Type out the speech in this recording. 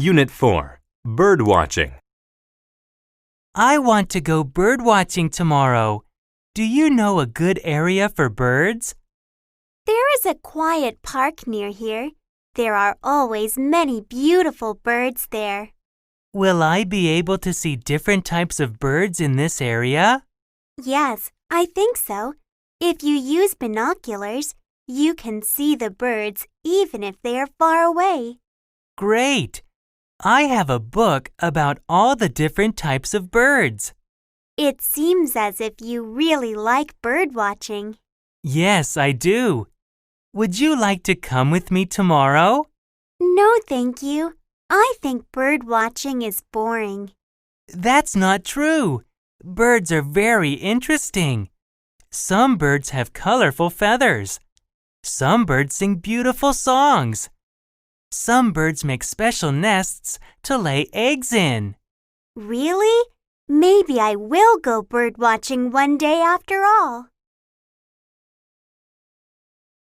Unit 4. Bird Watching. I want to go bird watching tomorrow. Do you know a good area for birds? There is a quiet park near here. There are always many beautiful birds there. Will I be able to see different types of birds in this area? Yes, I think so. If you use binoculars, you can see the birds even if they are far away. Great! I have a book about all the different types of birds. It seems as if you really like bird watching. Yes, I do. Would you like to come with me tomorrow? No, thank you. I think bird watching is boring. That's not true. Birds are very interesting. Some birds have colorful feathers. Some birds sing beautiful songs. Some birds make special nests to lay eggs in. Really? Maybe I will go bird watching one day after all.